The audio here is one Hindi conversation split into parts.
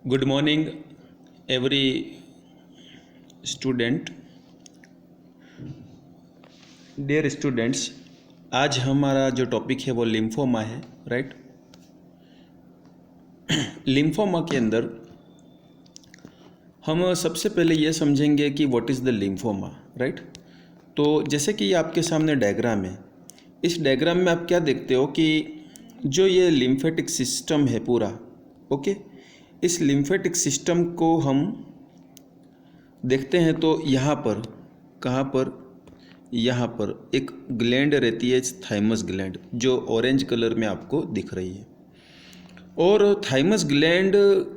Good morning every student. Dear students, आज हमारा जो टॉपिक है वो लिम्फोमा है, राइट। लिम्फोमा के अंदर हम सबसे पहले ये समझेंगे कि what is the lymphoma, right. तो जैसे कि ये आपके सामने डायग्राम है, इस डायग्राम में आप क्या देखते हो कि जो ये लिम्फेटिक सिस्टम है पूरा, ओके, इस लिम्फेटिक सिस्टम को हम देखते हैं तो यहाँ पर, कहाँ पर, यहाँ पर एक ग्लैंड रहती है, थाइमस ग्लैंड, जो ऑरेंज कलर में आपको दिख रही है। और थाइमस ग्लैंड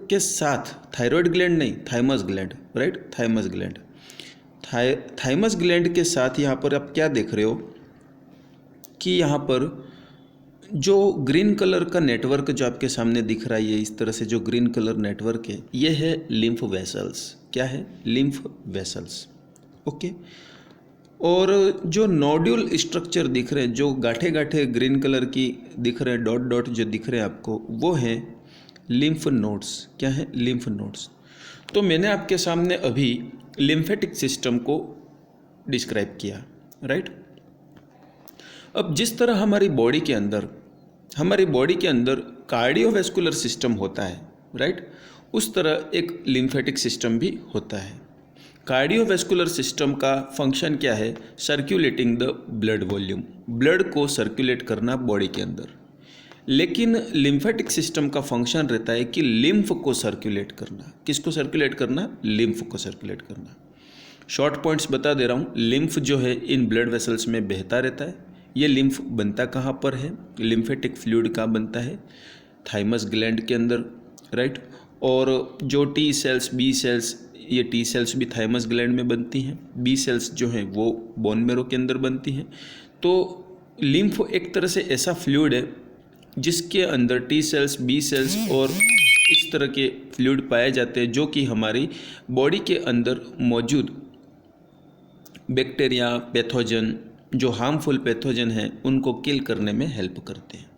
के साथ, थायराइड ग्लैंड नहीं, thymus gland, right, thymus gland, thymus gland के साथ यहाँ पर आप क्या देख रहे हो कि यहाँ पर जो ग्रीन कलर का नेटवर्क जो आपके सामने दिख रहा है, इस तरह से जो ग्रीन कलर नेटवर्क है, ये है लिम्फ वेसल्स। क्या है? Lymph vessels, okay. और जो नोड्यूल स्ट्रक्चर दिख रहे हैं, जो गाठे गाठे ग्रीन कलर की दिख रहे हैं, डॉट डॉट जो दिख रहे हैं आपको, वो हैं लिम्फ नोड्स। क्या है? Lymph nodes. तो मैंने आपके सामने अभी लिम्फेटिक सिस्टम को डिस्क्राइब किया, राइट। अब जिस तरह हमारी बॉडी के अंदर कार्डियोवैस्कुलर सिस्टम होता है, राइट, उस तरह एक लिम्फेटिक सिस्टम भी होता है। कार्डियोवैस्कुलर सिस्टम का फंक्शन क्या है? Circulating the blood volume, blood को सर्कुलेट करना बॉडी के अंदर। लेकिन लिम्फेटिक सिस्टम का फंक्शन रहता है कि लिम्फ को सर्कुलेट करना। किसको सर्कुलेट करना? लिम्फ को सर्कुलेट करना। शॉर्ट पॉइंट्स बता दे रहा हूँ। लिम्फ जो है इन ब्लड वेसल्स में बहता रहता है। ये लिम्फ बनता कहाँ पर है? लिम्फेटिक फ्लूइड कहाँ बनता है? थाइमस ग्लैंड के अंदर, राइट। और जो टी सेल्स, बी सेल्स, ये टी सेल्स भी थाइमस ग्लैंड में बनती हैं। बी सेल्स जो हैं वो बोन मैरो के अंदर बनती हैं। तो लिम्फ एक तरह से ऐसा फ्लूइड है जिसके अंदर टी सेल्स, बी सेल्स और इस तरह के फ्लूइड पाए जाते हैं, जो कि हमारी बॉडी के अंदर मौजूद बैक्टीरिया, पैथोजन, जो हार्मफुल पैथोजन हैं, उनको किल करने में हेल्प करते हैं।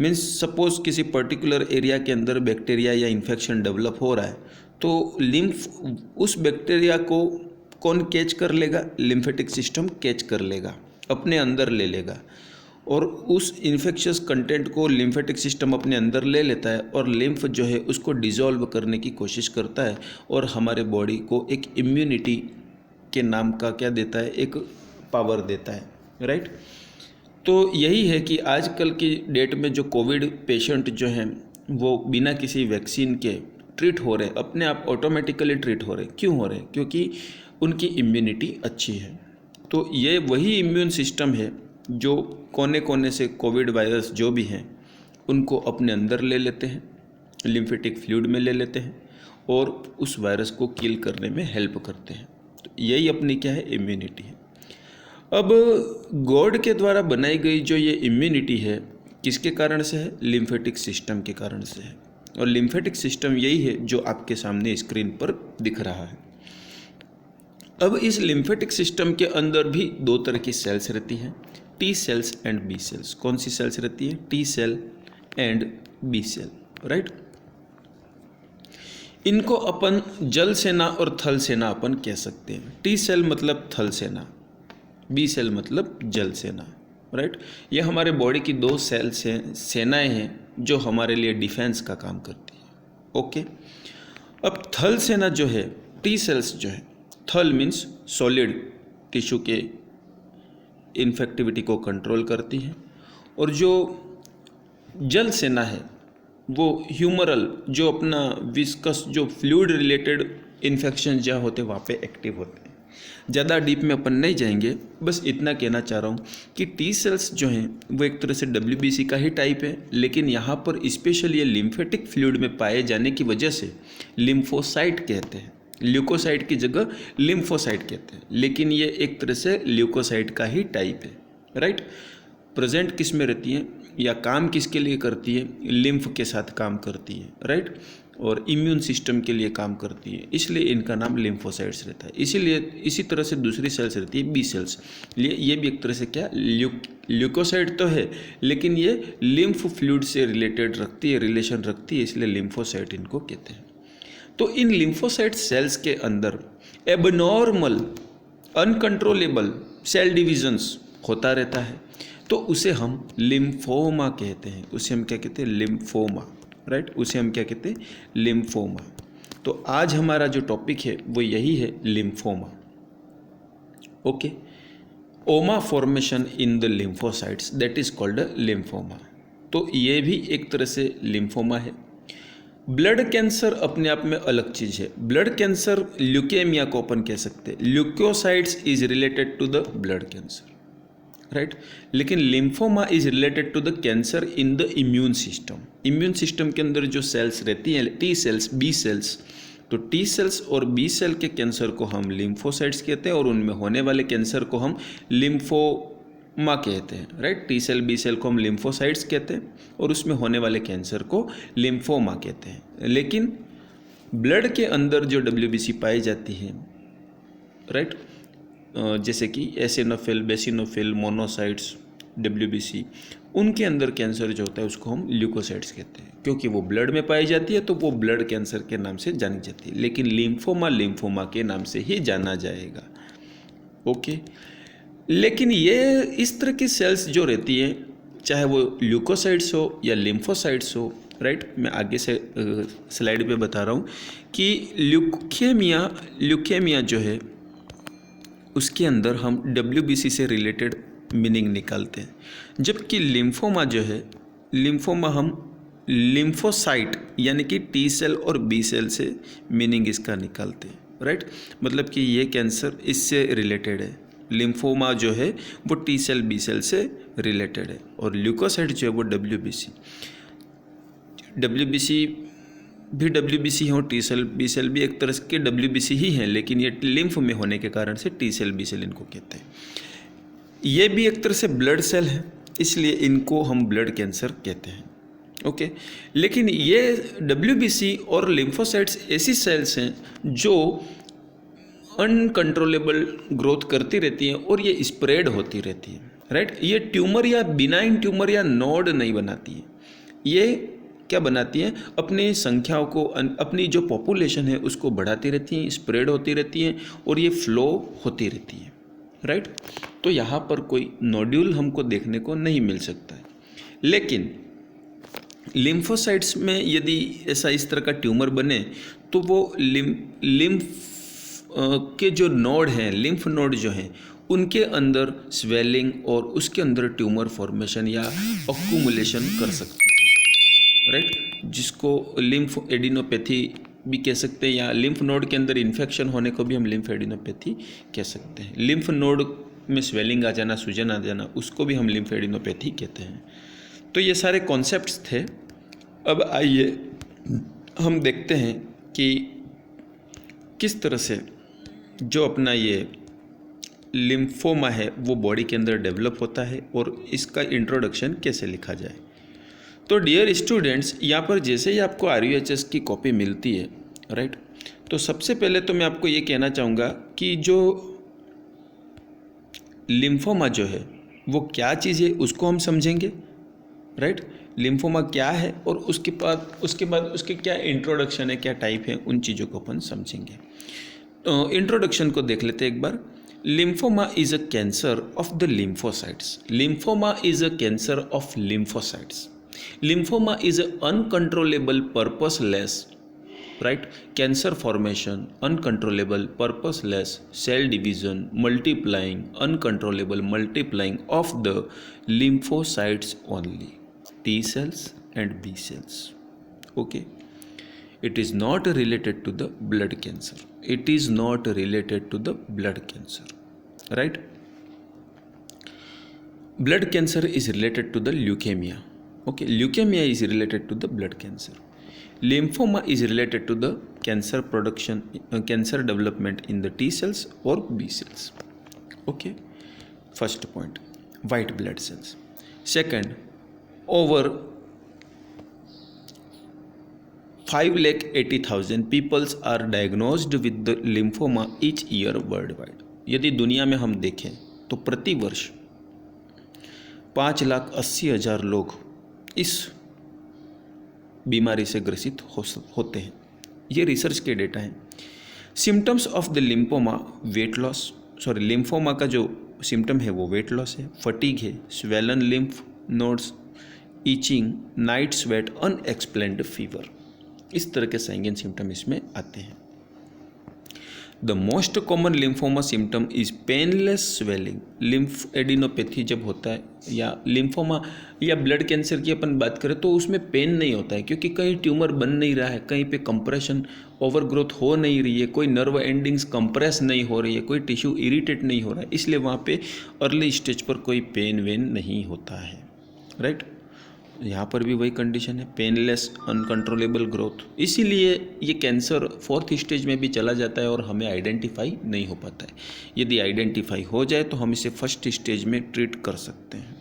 मीन्स सपोज किसी पर्टिकुलर एरिया के अंदर बैक्टीरिया या इन्फेक्शन डेवलप हो रहा है, तो लिम्फ, उस बैक्टीरिया को कौन कैच कर लेगा? लिम्फेटिक सिस्टम कैच कर लेगा, अपने अंदर ले लेगा। और उस इन्फेक्शियस कंटेंट को लिम्फेटिक सिस्टम अपने अंदर ले लेता है और लिम्फ जो है उसको डिसॉल्व करने की कोशिश करता है और हमारे बॉडी को एक इम्यूनिटी के नाम का क्या देता है? एक पावर देता है, राइट। तो यही है कि आजकल की डेट में जो कोविड पेशेंट जो हैं वो बिना किसी वैक्सीन के ट्रीट हो रहे हैं, अपने आप ऑटोमेटिकली ट्रीट हो रहे हैं। क्यों हो रहे हैं? क्योंकि उनकी इम्यूनिटी अच्छी है। तो ये वही इम्यून सिस्टम है जो कोने कोने से कोविड वायरस जो भी हैं उनको अपने अंदर ले लेते हैं, लिम्फेटिक फ्लूइड में ले लेते हैं और उस वायरस को किल करने में हेल्प करते हैं। तो यही अपनी क्या है? इम्यूनिटी है। अब गॉड के द्वारा बनाई गई जो ये इम्यूनिटी है, किसके कारण से है? लिम्फेटिक सिस्टम के कारण से है। और लिम्फेटिक सिस्टम यही है जो आपके सामने स्क्रीन पर दिख रहा है। अब इस लिम्फेटिक सिस्टम के अंदर भी दो तरह की सेल्स रहती हैं, T cells and B cells. कौन सी सेल्स रहती है? T cell and B cell, right. इनको अपन जल सेना और थल सेना अपन कह सकते हैं। टी सेल मतलब थल सेना, बी सेल मतलब जल सेना, राइट। ये हमारे बॉडी की दो सेल्स हैं, सेनाएं हैं, जो हमारे लिए डिफेंस का काम करती है, ओके। अब थल सेना जो है, टी सेल्स जो है, थल मीन्स सॉलिड टिश्यू के इन्फेक्टिविटी को कंट्रोल करती है, और जो जल सेना है वो ह्यूमरल, जो अपना विस्कस, जो फ्लूइड रिलेटेड इन्फेक्शन जहाँ होते हैं वहाँ पे एक्टिव होते हैं। ज़्यादा डीप में अपन नहीं जाएंगे, बस इतना कहना चाह रहा हूँ कि टी सेल्स जो हैं वो एक तरह से WBC का ही टाइप है, लेकिन यहाँ पर स्पेशली ये लिम्फेटिक फ्लूइड में पाए जाने की वजह से लिम्फोसाइट कहते हैं। ल्यूकोसाइट की जगह लिम्फोसाइट कहते हैं, लेकिन ये एक तरह से ल्यूकोसाइट का ही टाइप है, राइट। प्रेजेंट किस में रहती है या काम किसके लिए करती है? लिम्फ के साथ काम करती है, राइट, और इम्यून सिस्टम के लिए काम करती है, इसलिए इनका नाम लिम्फोसाइट्स रहता है। इसीलिए इसी तरह से दूसरी सेल्स रहती है, बी सेल्स। ये भी एक तरह से क्या, ल्यूकोसाइट तो है, लेकिन ये लिम्फ फ्लूइड से रिलेटेड रखती है, रिलेशन रखती है, इसलिए लिम्फोसाइट इनको कहते हैं। तो इन लिम्फोसाइट सेल्स के अंदर एबनॉर्मल अनकंट्रोलेबल सेल डिविजन्स होता रहता है, तो उसे हम लिम्फोमा कहते हैं। उसे हम क्या कहते हैं? Lymphoma, right. उसे हम क्या कहते हैं? लिम्फोमा। तो आज हमारा जो टॉपिक है वो यही है, लिम्फोमा। ओके, ओमा formation in the lymphocytes, that is called a lymphoma. तो ये भी एक तरह से लिम्फोमा है। ब्लड कैंसर अपने आप में अलग चीज़ है। ब्लड कैंसर ल्यूकेमिया को अपन कह सकते हैं, leukocytes is related to the blood cancer, right. लेकिन lymphoma is related to the cancer in the immune system. Immune system के अंदर जो सेल्स रहती हैं, टी सेल्स, बी सेल्स, तो टी सेल्स और बी सेल के कैंसर को हम लिम्फोसाइट्स कहते हैं और उनमें होने वाले कैंसर को हम लिम्फोमा कहते हैं, right. T cell, B cell को हम लिम्फोसाइट्स कहते हैं और उसमें होने वाले कैंसर को लिम्फोमा कहते हैं। लेकिन ब्लड के अंदर जो WBC पाई जाती है, राइट, जैसे कि एसिनोफिल, बेसिनोफिल, मोनोसाइट्स, WBC, उनके अंदर कैंसर जो होता है उसको हम ल्यूकोसाइट्स कहते हैं, क्योंकि वो ब्लड में पाई जाती है तो वो ब्लड कैंसर के नाम से जानी जाती है। लेकिन लिम्फोमा लिम्फोमा के नाम से ही जाना जाएगा। ओके, लेकिन ये इस तरह की सेल्स जो रहती है, चाहे वो ल्यूकोसाइट्स हो या लिम्फोसाइट्स हो, राइट, मैं आगे से स्लाइड पे बता रहा हूँ कि ल्यूकेमिया जो है उसके अंदर हम WBC से रिलेटेड मीनिंग निकालते हैं, जबकि लिम्फोमा जो है, लिम्फोमा हम लिम्फोसाइट यानी कि टी सेल और बी सेल से मीनिंग इसका निकालते हैं, राइट। मतलब कि ये कैंसर इससे रिलेटेड है। लिम्फोमा जो है वो टी सेल बी सेल से रिलेटेड है और ल्यूकोसाइट जो है वो WBC भी WBC हो, टी सेल बी सेल भी एक तरह के WBC ही हैं, लेकिन ये लिम्फ में होने के कारण से टी सेल बी सेल इनको कहते हैं। ये भी एक तरह से ब्लड सेल है, इसलिए इनको हम ब्लड कैंसर कहते हैं। ओके, लेकिन ये WBC और लिम्फोसाइट्स ऐसी सेल्स हैं जो अनकंट्रोलेबल ग्रोथ करती रहती हैं और ये स्प्रेड होती रहती है, राइट। ये ट्यूमर या बिनाइन ट्यूमर या नोड नहीं बनाती है। ये क्या बनाती हैं? अपनी संख्याओं को, अपनी जो पॉपुलेशन है उसको बढ़ाती रहती हैं, स्प्रेड होती रहती हैं और ये फ्लो होती रहती है, राइट। तो यहाँ पर कोई नोड्यूल हमको देखने को नहीं मिल सकता है। लेकिन लिम्फोसाइट्स में यदि ऐसा इस तरह का ट्यूमर बने तो वो लिम्फ के जो नोड हैं, लिम्फ नोड जो हैं, उनके अंदर स्वेलिंग और उसके अंदर ट्यूमर फॉर्मेशन या अक्यूमुलेशन कर सकती है, राइट, जिसको लिम्फ एडिनोपैथी भी कह सकते हैं या लिम्फ नोड के अंदर इन्फेक्शन होने को भी हम लिम्फ एडिनोपैथी कह सकते हैं। लिम्फ नोड में स्वेलिंग आ जाना, सूजन आ जाना, उसको भी हम लिम्फ एडिनोपैथी कहते हैं। तो ये सारे कॉन्सेप्ट्स थे। अब आइए हम देखते हैं कि किस तरह से जो अपना ये लिम्फोमा है वो बॉडी के अंदर डेवलप होता है और इसका इंट्रोडक्शन कैसे लिखा जाए। तो डियर स्टूडेंट्स, यहाँ पर जैसे ही आपको RUHS की कॉपी मिलती है, राइट, तो सबसे पहले तो मैं आपको ये कहना चाहूँगा कि जो लिम्फोमा जो है वो क्या चीज़ है उसको हम समझेंगे, राइट। लिम्फोमा क्या है और उसके बाद उसके क्या इंट्रोडक्शन है, क्या टाइप है, उन चीज़ों को अपन समझेंगे। इंट्रोडक्शन को देख लेते हैं एक बार। Lymphoma is a cancer of the lymphocytes. Lymphoma is a cancer of lymphocytes. Lymphoma is a uncontrollable purposeless, right, cancer formation, uncontrollable purposeless cell division, uncontrollable multiplying of the lymphocytes only, T cells and B cells. Okay, it is not related to the blood cancer. It is not related to the blood cancer, right. Blood cancer is related to the leukemia. Okay, leukemia is related to the blood cancer. Lymphoma is related to the cancer production, cancer development in the T cells or B cells. Okay, first point, white blood cells. Second, over 5,80,000 people are diagnosed with the lymphoma each year worldwide. यदि दुनिया में हम देखें तो प्रति वर्ष 5,80,000 लोग इस बीमारी से ग्रसित होते हैं, ये रिसर्च के डेटा हैं। Symptoms of the lymphoma weight loss, lymphoma का जो सिम्टम है वो वेट लॉस है, फटीग है, swollen lymph nodes, itching, night sweat, unexplained fever, इस तरह के साइन एंड सिम्टम इसमें आते हैं। The most common lymphoma symptom is painless swelling. Lymph adenopathy जब होता है या लिम्फोमा या ब्लड कैंसर की अपन बात करें तो उसमें पेन नहीं होता है, क्योंकि कहीं ट्यूमर बन नहीं रहा है, कहीं पे कंप्रेशन ओवरग्रोथ हो नहीं रही है, कोई नर्व एंडिंग्स कंप्रेस नहीं हो रही है, कोई टिश्यू इरिटेट नहीं हो रहा है, इसलिए वहाँ पे अर्ली स्टेज पर कोई पेन वेन नहीं होता है, राइट। यहाँ पर भी वही कंडीशन है, पेनलेस अनकंट्रोलेबल ग्रोथ, इसीलिए ये कैंसर 4th स्टेज में भी चला जाता है और हमें आइडेंटिफाई नहीं हो पाता है। यदि आइडेंटिफाई हो जाए तो हम इसे 1st स्टेज में ट्रीट कर सकते हैं।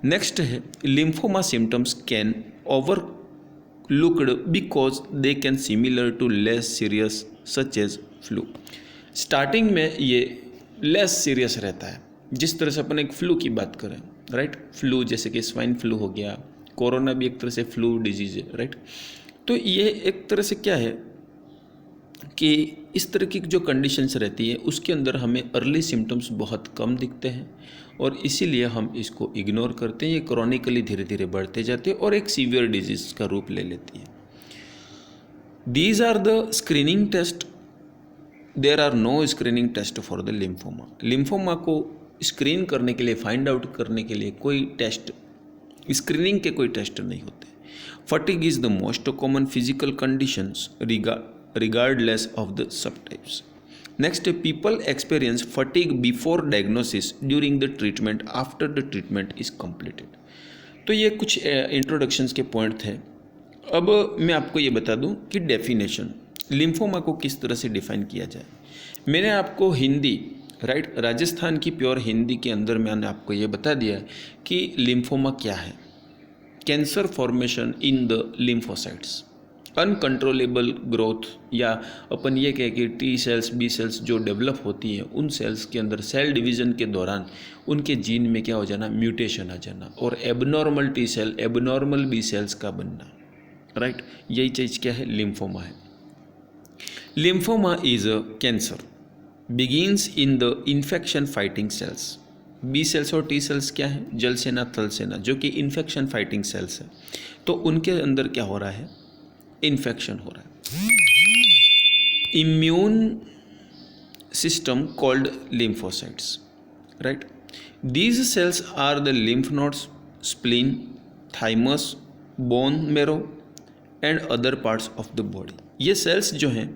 नेक्स्ट है lymphoma symptoms can overlooked because they can similar to less serious such as flu. Starting में ये लेस सीरियस रहता है, जिस तरह से अपन एक फ्लू की बात करें, राइट। फ्लू जैसे कि स्वाइन फ्लू हो गया, कोरोना भी एक तरह से फ्लू डिजीज है, राइट। तो ये एक तरह से क्या है कि इस तरह की जो कंडीशंस रहती है उसके अंदर हमें अर्ली सिम्टम्स बहुत कम दिखते हैं और इसीलिए हम इसको इग्नोर करते हैं। ये क्रॉनिकली धीरे धीरे बढ़ते जाते हैं और एक सीवियर डिजीज का रूप ले लेती है। These are the screening test, there are no screening test for the lymphoma. Lymphoma को स्क्रीन करने के लिए, फाइंड आउट करने के लिए कोई टेस्ट, स्क्रीनिंग के कोई टेस्ट नहीं होते। Fatigue is the most common physical conditions regardless of the subtypes. Next, people experience fatigue before diagnosis, during the treatment, after the treatment is completed. तो ये कुछ इंट्रोडक्शंस के पॉइंट थे। अब मैं आपको ये बता दूं कि डेफिनेशन लिम्फोमा को किस तरह से डिफाइन किया जाए। मैंने आपको हिंदी, राइट, राजस्थान की प्योर हिंदी के अंदर मैंने आपको ये बता दिया कि लिम्फोमा क्या है। Cancer formation in the lymphocytes, uncontrollable growth, या अपन ये कहें कि टी सेल्स बी सेल्स जो डेवलप होती हैं उन सेल्स के अंदर सेल डिवीज़न के दौरान उनके जीन में क्या हो जाना, म्यूटेशन आ जाना, और abnormal T cell abnormal B cells का बनना, राइट। यही चीज़ क्या है, लिम्फोमा है। Lymphoma is a cancer begins in the infection fighting cells. B cells और टी सेल्स क्या है, जल सेना थल सेना, जो कि इन्फेक्शन फाइटिंग सेल्स है। तो उनके अंदर क्या हो रहा है, इन्फेक्शन हो रहा है। Immune system called lymphocytes, right. These cells are the lymph nodes, spleen, thymus, bone marrow and other parts of the body. ये सेल्स जो हैं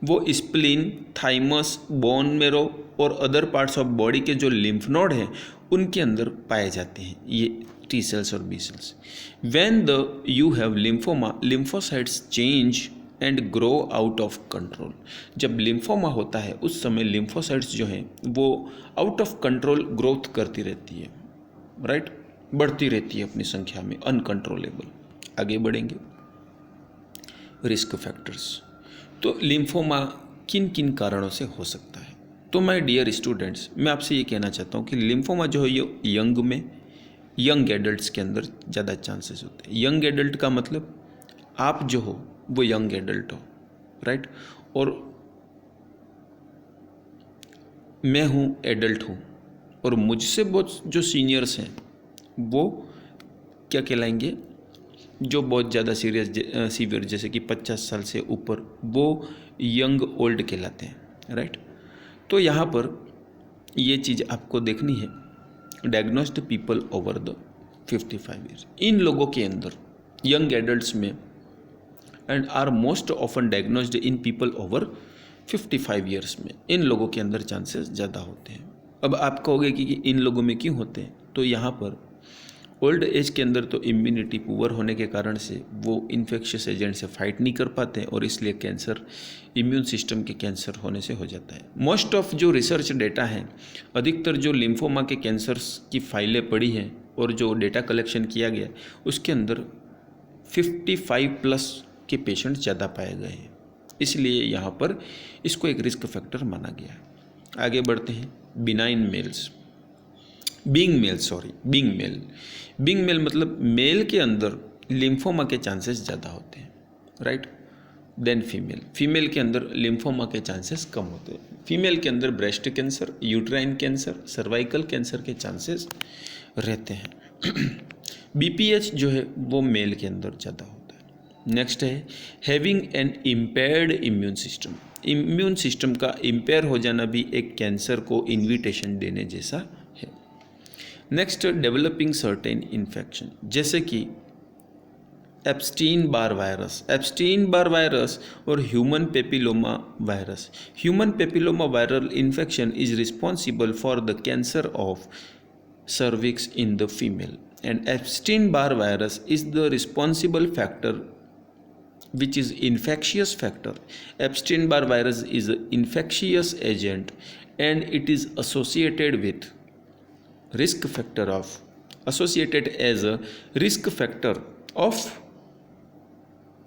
वो स्प्लीन, थाइमस, बोन मेरो और अदर पार्ट्स ऑफ बॉडी के जो लिम्फ नोड हैं उनके अंदर पाए जाते हैं, ये T cells और B cells. When you have lymphoma, lymphocytes change and grow out of control. जब लिम्फोमा होता है उस समय लिम्फोसाइट्स जो हैं वो आउट ऑफ कंट्रोल ग्रोथ करती रहती है, राइट, बढ़ती रहती है अपनी संख्या में, अनकंट्रोलेबल। आगे बढ़ेंगे, रिस्क फैक्टर्स। तो लिम्फोमा किन किन कारणों से हो सकता है। तो माय डियर स्टूडेंट्स, मैं आपसे ये कहना चाहता हूँ कि लिम्फोमा जो है ये यंग एडल्ट्स के अंदर ज़्यादा चांसेस होते हैं। यंग एडल्ट का मतलब आप जो हो वो यंग एडल्ट हो, राइट, और मैं हूँ एडल्ट हूँ, और मुझसे बहुत जो सीनियर्स हैं वो क्या कहलाएंगे, जो बहुत ज़्यादा सीवियर जैसे कि 50 साल से ऊपर, वो यंग ओल्ड कहलाते हैं, राइट। तो यहाँ पर ये चीज़ आपको देखनी है, diagnosed people over the 55 years, इन लोगों के अंदर यंग एडल्ट्स में, and are most often diagnosed in people over 55 years में, इन लोगों के अंदर चांसेस ज़्यादा होते हैं। अब आप कहोगे कि इन लोगों में क्यों होते हैं, तो यहाँ पर ओल्ड एज के अंदर तो इम्यूनिटी पुअर होने के कारण से वो इन्फेक्शियस एजेंट से फाइट नहीं कर पाते हैं और इसलिए कैंसर इम्यून सिस्टम के कैंसर होने से हो जाता है। मोस्ट ऑफ जो रिसर्च डेटा हैं, अधिकतर जो लिम्फोमा के कैंसर्स की फाइलें पड़ी हैं और जो डेटा कलेक्शन किया गया उसके अंदर 55+ के पेशेंट ज़्यादा पाए गए हैं, इसलिए यहाँ पर इसको एक रिस्क फैक्टर माना गया है। आगे बढ़ते हैं, बिनाइन मेल्स, बीइंग मेल मतलब मेल के अंदर लिम्फोमा के चांसेस ज़्यादा होते हैं, राइट। Then female. फीमेल के अंदर लिम्फोमा के चांसेस कम होते हैं। फीमेल के अंदर breast cancer, uterine cancer, cervical cancer के चांसेस रहते हैं। बीपीएच जो है वो मेल के अंदर ज़्यादा होता है। नेक्स्ट है having an impaired immune system. Immune system का इम्पेयर हो जाना भी एक कैंसर को इन्विटेशन देने जैसा है। नेक्स्ट डेवलपिंग सर्टेन इन्फेक्शन, जैसे कि Epstein Barr virus. Epstein Barr virus और human papilloma virus. Human papilloma viral infection is responsible for the cancer of cervix in the female, and Epstein-Barr virus is the responsible factor which is infectious factor. Epstein-Barr virus is an infectious agent and it is associated with risk factor of associated as a risk factor of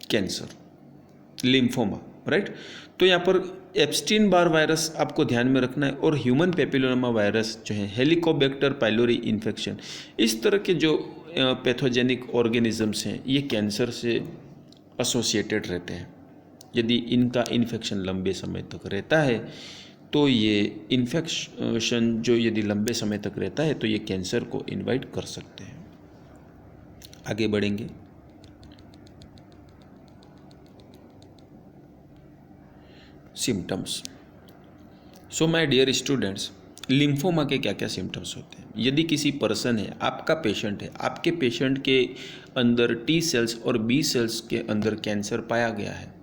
cancer, lymphoma, right. तो यहाँ पर एप्स्टीन बार वायरस आपको ध्यान में रखना है और ह्यूमन पेपिलोमा वायरस जो है, हेलिकोबैक्टर पाइलोरी इन्फेक्शन, इस तरह के जो पैथोजेनिक ऑर्गेनिजम्स हैं ये कैंसर से एसोसिएटेड रहते हैं। यदि इनका इन्फेक्शन लंबे समय तक रहता है तो ये इन्फेक्शन जो यदि लंबे समय तक रहता है तो ये कैंसर को इनवाइट कर सकते हैं। आगे बढ़ेंगे। Symptoms. So my dear students, lymphoma के क्या क्या सिम्टम्स होते हैं। यदि किसी पर्सन है, आपका पेशेंट है, आपके पेशेंट के अंदर टी सेल्स और बी सेल्स के अंदर कैंसर पाया गया है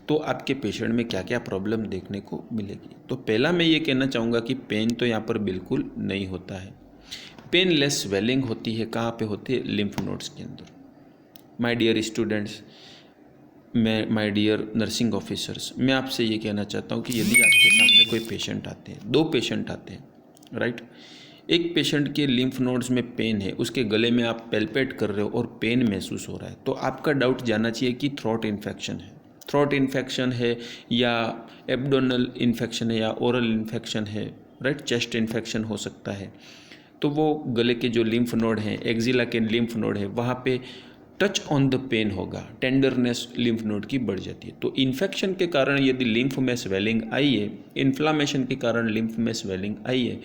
तो आपके पेशेंट में क्या क्या प्रॉब्लम देखने को मिलेगी। तो पहला मैं ये कहना चाहूँगा कि पेन तो यहाँ पर बिल्कुल नहीं होता है। पेनलेस स्वेलिंग होती है, कहाँ पे होती है? लिम्फ नोड्स के अंदर। My dear students, my dear nursing officers, मैं आपसे ये कहना चाहता हूँ कि यदि आपके सामने कोई पेशेंट आते हैं, दो पेशेंट आते हैं, राइट, एक पेशेंट के लिम्फ नोड्स में पेन है, उसके गले में आप पेल्पेट कर रहे हो और पेन महसूस हो रहा है, तो आपका डाउट जाना चाहिए कि थ्रोट इन्फेक्शन है। थ्रोट इन्फेक्शन है या एब्डोनल इन्फेक्शन है या ओरल इन्फेक्शन है, राइट, चेस्ट इन्फेक्शन हो सकता है। तो वो गले के जो लिम्फ नोड हैं, एक्जिला के लिम्फ नोड है, वहाँ पे टच ऑन द पेन होगा, टेंडरनेस लिम्फ नोड की बढ़ जाती है। तो इन्फेक्शन के कारण यदि लिम्फ में स्वेलिंग आई है, इन्फ्लामेशन के कारण लिम्फ में स्वेलिंग आई है,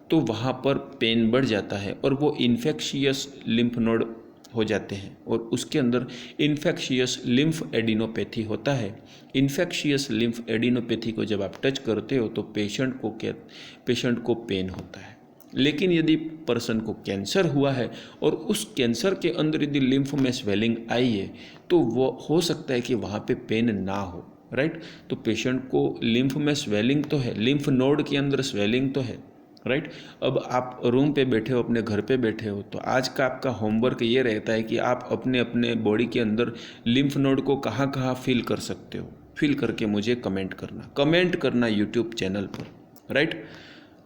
तो वहाँ पर पेन बढ़ जाता है और वो इन्फेक्शियस लिम्फ नोड हो जाते हैं और उसके अंदर इन्फेक्शियस लिम्फ एडिनोपैथी होता है। इन्फेक्शियस लिम्फ एडिनोपैथी को जब आप टच करते हो तो पेशेंट को पेन होता है। लेकिन यदि पर्सन को कैंसर हुआ है और उस कैंसर के अंदर यदि लिम्फ में स्वेलिंग आई है तो वो हो सकता है कि वहाँ पे पेन ना हो, राइट। तो पेशेंट को लिम्फ में स्वेलिंग तो है, लिम्फ नोड के अंदर स्वेलिंग तो है, राइट। अब आप रूम पे बैठे हो, अपने घर पे बैठे हो, तो आज का आपका होमवर्क ये रहता है कि आप अपने अपने बॉडी के अंदर लिम्फ नोड को कहाँ कहाँ फील कर सकते हो, फील करके मुझे कमेंट करना यूट्यूब चैनल पर, राइट।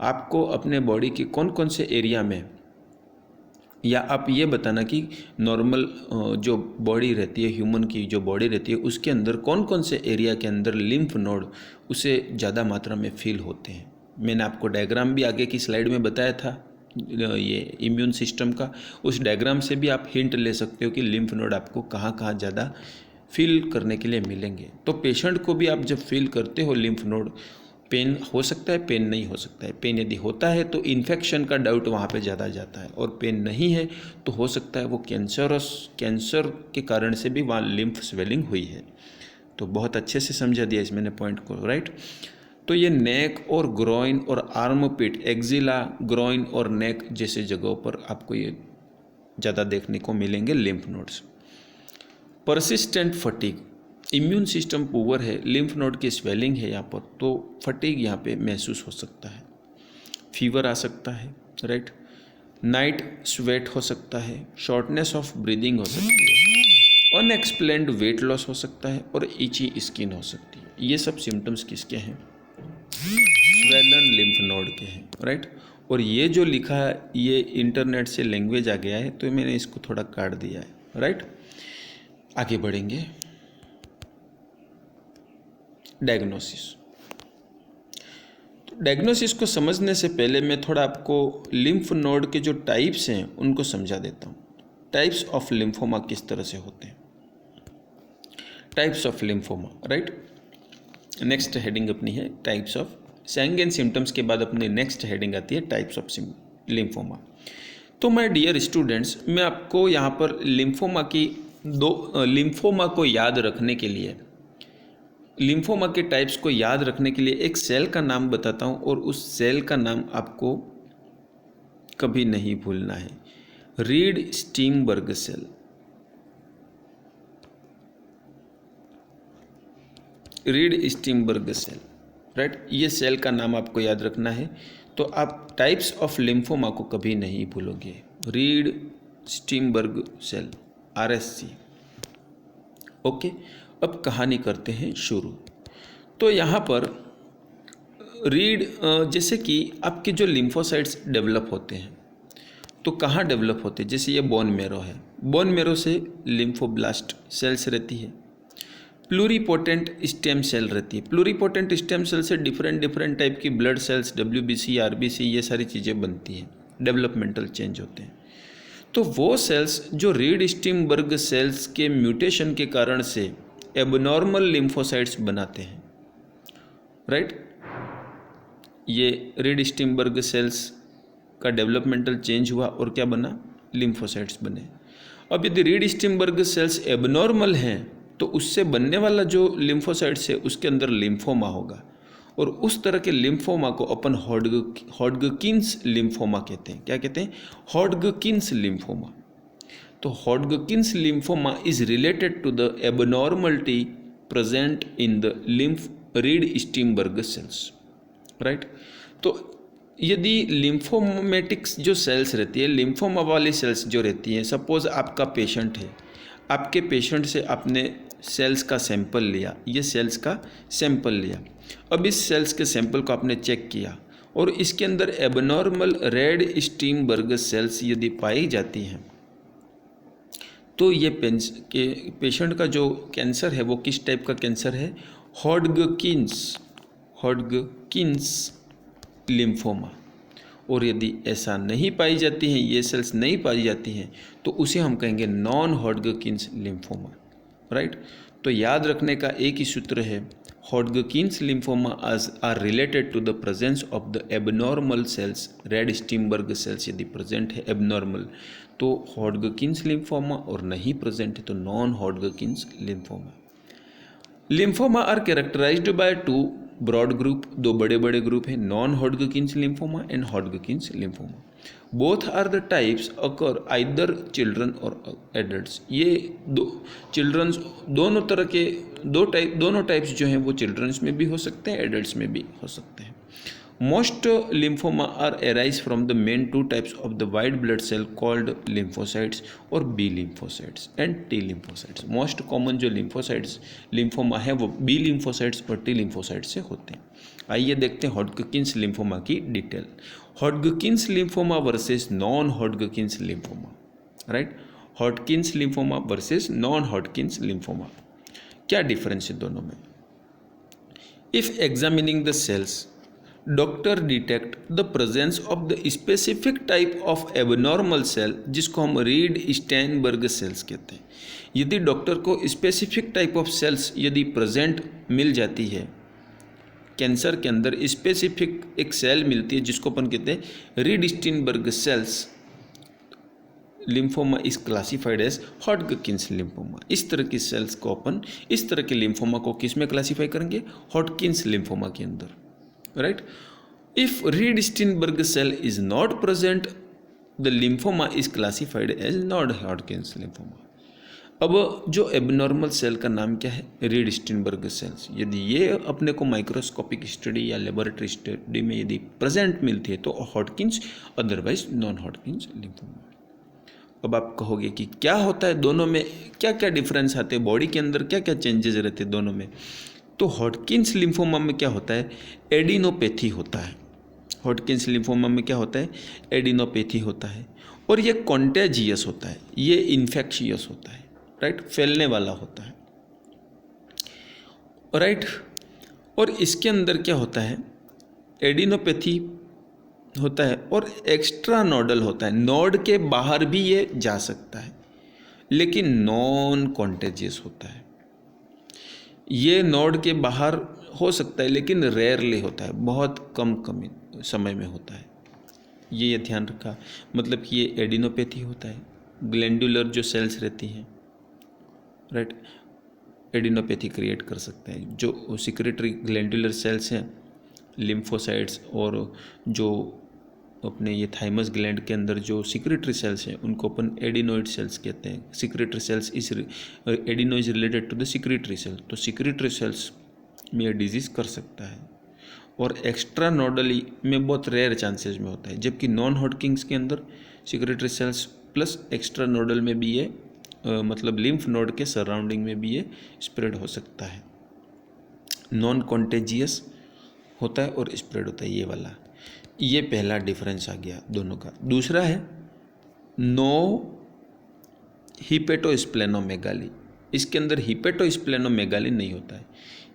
आपको अपने बॉडी के कौन कौन से एरिया में, या आप ये बताना कि नॉर्मल जो बॉडी रहती है, ह्यूमन की जो बॉडी रहती है, उसके अंदर कौन कौन से एरिया के अंदर लिम्फ नोड उसे ज़्यादा मात्रा में फील होते हैं। मैंने आपको डायग्राम भी आगे की स्लाइड में बताया था ये इम्यून सिस्टम का, उस डायग्राम से भी आप हिंट ले सकते हो कि लिम्फ नोड आपको कहाँ कहाँ ज़्यादा फील करने के लिए मिलेंगे। तो पेशेंट को भी आप जब फील करते हो लिम्फ नोड, पेन हो सकता है, पेन नहीं हो सकता है। पेन यदि होता है तो इन्फेक्शन का डाउट वहाँ पे ज़्यादा जाता है, और पेन नहीं है तो हो सकता है वो कैंसर के कारण से भी वहाँ लिम्फ स्वेलिंग हुई है। तो बहुत अच्छे से समझा दिया इस मैंने पॉइंट को, राइट। तो ये नेक और ग्रोइन और आर्म पिट, एक्जिला, ग्रोइन और नेक जैसे जगहों पर आपको ये ज़्यादा देखने को मिलेंगे lymph nodes. Persistent fatigue, immune system poor है, लिम्फ नोड की स्वेलिंग है यहाँ पर, तो फटीग यहाँ पे महसूस हो सकता है, फीवर आ सकता है, राइट, नाइट स्वेट हो सकता है, शॉर्टनेस ऑफ ब्रीदिंग हो सकती है, अनएक्सप्लेन्ड वेट लॉस हो सकता है और इची स्किन हो सकती है। ये सब सिम्टम्स किसके हैं? स्वेलन लिम्फ नोड के हैं, राइट। और ये जो लिखा है ये इंटरनेट से लैंग्वेज आ गया है तो मैंने इसको थोड़ा काट दिया है, राइट। आगे बढ़ेंगे। डायग्नोसिस। तो डायग्नोसिस को समझने से पहले मैं थोड़ा आपको लिम्फ नोड के जो टाइप्स हैं उनको समझा देता हूँ। टाइप्स ऑफ लिम्फोमा किस तरह से होते हैं। Types of lymphoma, right. Next heading अपनी है types of sine and symptoms के बाद अपनी नेक्स्ट हेडिंग आती है टाइप्स ऑफ लिम्फोमा। तो माय डियर स्टूडेंट्स, मैं आपको यहाँ पर लिम्फोमा को याद रखने के लिए, लिम्फोमा के टाइप्स को याद रखने के लिए एक सेल का नाम बताता हूँ, और उस सेल का नाम आपको कभी नहीं भूलना है, Reed Sternberg cell. Reed Sternberg cell, right, ये सेल का नाम आपको याद रखना है। तो आप टाइप्स ऑफ लिम्फोमा को कभी नहीं भूलोगे। Reed Sternberg cell, RSC। Okay, अब कहानी करते हैं शुरू। तो यहाँ पर रीड, जैसे कि आपके जो लिम्फोसाइट्स डेवलप होते हैं तो कहाँ डेवलप होते हैं, जैसे ये बोन मेरो है, बोन मेरो से लिम्फोब्लास्ट सेल्स रहती है, प्लूरीपोटेंट स्टेम सेल रहती है। प्लूरीपोटेंट स्टेम सेल से डिफरेंट टाइप की ब्लड सेल्स, WBC, RBC, ये सारी चीज़ें बनती हैं, डेवलपमेंटल चेंज होते हैं। तो वो सेल्स जो रीड स्टीनबर्ग सेल्स के म्यूटेशन के कारण से एबनॉर्मल लिम्फोसाइट्स बनाते हैं, राइट। ये रीड स्टीनबर्ग सेल्स का डेवलपमेंटल चेंज हुआ और क्या बना, लिम्फोसाइट्स बने। अब यदि रीड स्टीनबर्ग सेल्स एबनॉर्मल हैं तो उससे बनने वाला जो लिम्फोसाइट्स है उसके अंदर लिम्फोमा होगा, और उस तरह के लिम्फोमा को अपन हॉडगकिंस लिम्फोमा कहते हैं। क्या कहते हैं, हॉडगकिंस लिम्फोमा। तो Hodgkin's lymphoma is related to the abnormality present in the Reed Sternberg cells, right. तो यदि लिम्फोमेटिक्स जो सेल्स रहती है, लिम्फोमा वाली सेल्स जो रहती हैं, सपोज आपका पेशेंट है, आपके पेशेंट से आपने सेल्स का सैंपल लिया, ये सेल्स का सैंपल लिया। अब इस सेल्स के सैंपल को आपने चेक किया और इसके अंदर एबनॉर्मल रेड स्टीनबर्ग सेल्स यदि पाई जाती हैं तो ये पेशेंट का जो कैंसर है वो किस टाइप का कैंसर है, हॉडगकिंस लिम्फोमा। और यदि ऐसा नहीं पाई जाती हैं, ये सेल्स नहीं पाई जाती हैं, तो उसे हम कहेंगे नॉन हॉडगकिंस लिम्फोमा, राइट। तो याद रखने का एक ही सूत्र है, Hodgkin's lymphoma are related to the presence of the abnormal cells. Reed Sternberg cells यदि प्रेजेंट है एबनॉर्मल तो हॉडगकिंस लिम्फोमा, और नहीं प्रेजेंट है तो non Hodgkin's lymphoma. Lymphoma are characterised by two broad group, दो बड़े बड़े ग्रुप हैं, non Hodgkin's lymphoma and Hodgkin's lymphoma. Both are the types occur either children और एडल्ट्स। ये चिल्ड्रंस दोनों तरह के दोनों टाइप्स जो हैं वो चिल्ड्रंस में भी हो सकते हैं, एडल्ट्स में भी हो सकते हैं। Most lymphoma are arise from the main two types of the white blood cell called lymphocytes और B lymphocytes and T lymphocytes. Most common जो लिम्फोमा है वो बी लिम्फोसाइट्स और टी लिम्फोसाइट्स से होते हैं। आइए देखते हैं हॉडगकिंस लिम्फोमा की detail. Hodgkin's lymphoma versus non Hodgkin's lymphoma, right. Hodgkin's lymphoma versus non Hodgkin's lymphoma, क्या डिफरेंस है दोनों में। If examining the cells, doctor detect the presence of the specific type of abnormal cell, जिसको हम रीड स्टीनबर्ग सेल्स कहते हैं। यदि डॉक्टर को स्पेसिफिक टाइप ऑफ सेल्स यदि प्रेजेंट मिल जाती है, कैंसर के अंदर स्पेसिफिक एक सेल मिलती है जिसको अपन कहते हैं Reed Sternberg cells, lymphoma is classified as Hodgkin's lymphoma. इस तरह की सेल्स को अपन, इस तरह के लिम्फोमा को किस में क्लासीफाई करेंगे, हॉडकिंस लिम्फोमा के अंदर, right. If Reed Steinberg cell is not present, the lymphoma is classified as non-Hodgkin's lymphoma. अब जो एबनॉर्मल सेल का नाम क्या है, रीड स्टीनबर्ग सेल्स। यदि ये अपने को माइक्रोस्कोपिक स्टडी या लेबोरेटरी स्टडी में यदि प्रेजेंट मिलती है तो Hodgkin's, otherwise non Hodgkin's lymphoma. अब आप कहोगे कि क्या होता है दोनों में, क्या क्या डिफरेंस आते हैं, बॉडी के अंदर क्या क्या चेंजेस रहते हैं दोनों में। तो हॉडकिंस लिम्फोमा में क्या होता है, एडिनोपैथी होता है। हॉडकिंस लिम्फोमा में क्या होता है, एडिनोपैथी होता है, और ये कॉन्टेजियस होता है, ये इन्फेक्शियस होता है, राइट, फैलने वाला होता है, राइट। और इसके अंदर क्या होता है, एडिनोपैथी होता है और एक्स्ट्रा नोडल होता है, नोड के बाहर भी ये जा सकता है, लेकिन नॉन कॉन्टेजियस होता है। ये नोड के बाहर हो सकता है लेकिन रेयरली होता है, बहुत कम समय में होता है। ये ध्यान रखा, मतलब कि ये एडिनोपैथी होता है, ग्लैंडुलर जो सेल्स रहती हैं, राइट, एडिनोपैथी क्रिएट कर सकते हैं। जो सिक्रेटरी ग्लैंडुलर सेल्स हैं, लिम्फोसाइट्स, और जो अपने ये थाइमस ग्लैंड के अंदर जो सिक्रेटरी सेल्स हैं उनको अपन एडिनोइड सेल्स कहते हैं। सिक्रेटरी सेल्स इस adeno is related to the secretory cell, तो सिक्रेटरी सेल्स में ये डिजीज़ कर सकता है। और एक्स्ट्रा नोडली में बहुत रेयर चांसेस में होता है, जबकि नॉन हॉडकिंस के अंदर secretory cells plus extra nodal में भी ये मतलब लिम्फ नोड के सराउंडिंग में भी ये स्प्रेड हो सकता है। नॉन कॉन्टेजियस होता है और स्प्रेड होता है, ये वाला। ये पहला डिफरेंस आ गया दोनों का। दूसरा है नो हिपेटोस्प्लेनोमेगाली। इसके अंदर हिपेटोस्प्लेनोमेगाली नहीं होता है।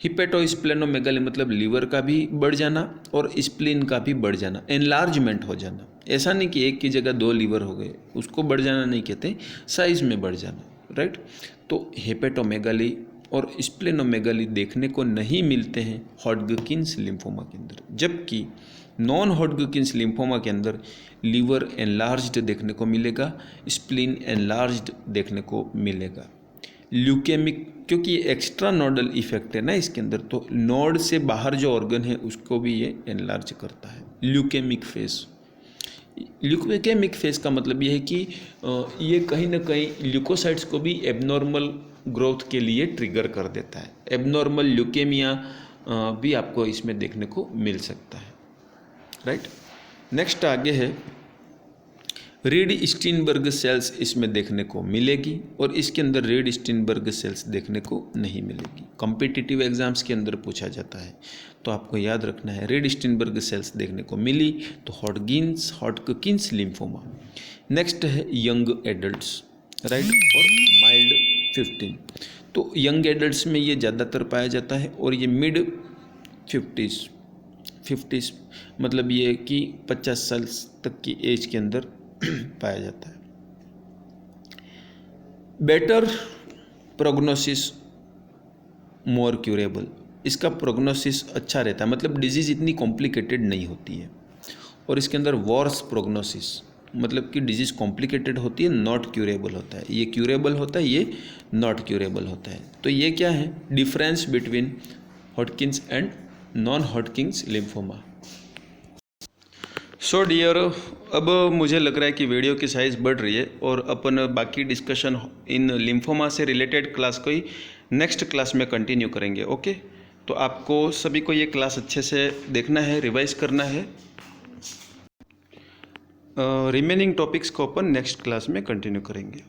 हिपेटोस्प्लेनोमेगाली मतलब लीवर का भी बढ़ जाना और स्प्लीन का भी बढ़ जाना, एनलार्जमेंट हो जाना। ऐसा नहीं कि एक की जगह 2 लीवर हो गए, उसको बढ़ जाना नहीं कहते, साइज में बढ़ जाना, राइट। तो हेपेटोमेगाली और स्प्लेनोमेगाली देखने को नहीं मिलते हैं हॉडकिंस लिम्फोमा के अंदर, जबकि नॉन हॉडकिंस लिम्फोमा के अंदर लीवर एनलार्ज्ड देखने को मिलेगा, स्प्लीन एनलार्ज्ड देखने को मिलेगा। ल्यूकेमिक, क्योंकि ये एक्स्ट्रा नोडल इफेक्ट है ना इसके अंदर, तो नोड से बाहर जो ऑर्गन है उसको भी ये एनलार्ज करता है। ल्यूकेमिक फेस, ल्यूकेमिक फेस का मतलब ये है कि ये कहीं ना कहीं ल्यूकोसाइट्स को भी एबनॉर्मल ग्रोथ के लिए ट्रिगर कर देता है। एबनॉर्मल ल्यूकेमिया भी आपको इसमें देखने को मिल सकता है, राइट। नेक्स्ट आगे है रीड स्टीनबर्ग सेल्स इसमें देखने को मिलेगी और इसके अंदर रीड स्टीनबर्ग सेल्स देखने को नहीं मिलेगी। कॉम्पिटिटिव एग्जाम्स के अंदर पूछा जाता है, तो आपको याद रखना है रीड स्टीनबर्ग सेल्स देखने को मिली तो हॉडकिंस लिम्फोमा। नेक्स्ट है यंग एडल्ट्स, राइट, और माइल्ड 15। तो यंग एडल्ट्स में ये ज़्यादातर पाया जाता है और ये मिड 50s मतलब ये कि 50 साल तक की एज के अंदर पाया जाता है। बेटर प्रोग्नोसिस मोर क्यूरेबल, इसका प्रोग्नोसिस अच्छा रहता है, मतलब डिजीज़ इतनी कॉम्प्लिकेटेड नहीं होती है। और इसके अंदर वर्स प्रोग्नोसिस मतलब कि डिजीज़ कॉम्प्लिकेटेड होती है, नॉट क्यूरेबल होता है। ये क्यूरेबल होता है, ये नॉट क्यूरेबल होता है। तो ये क्या है difference between Hodgkin's and non Hodgkin's lymphoma. So dear, अब मुझे लग रहा है कि वीडियो की साइज़ बढ़ रही है और अपन बाकी डिस्कशन इन लिम्फोमा से रिलेटेड क्लास को ही नेक्स्ट क्लास में कंटिन्यू करेंगे। ओके, तो आपको सभी को ये क्लास अच्छे से देखना है, रिवाइज करना है। रिमेनिंग टॉपिक्स को अपन नेक्स्ट क्लास में कंटिन्यू करेंगे।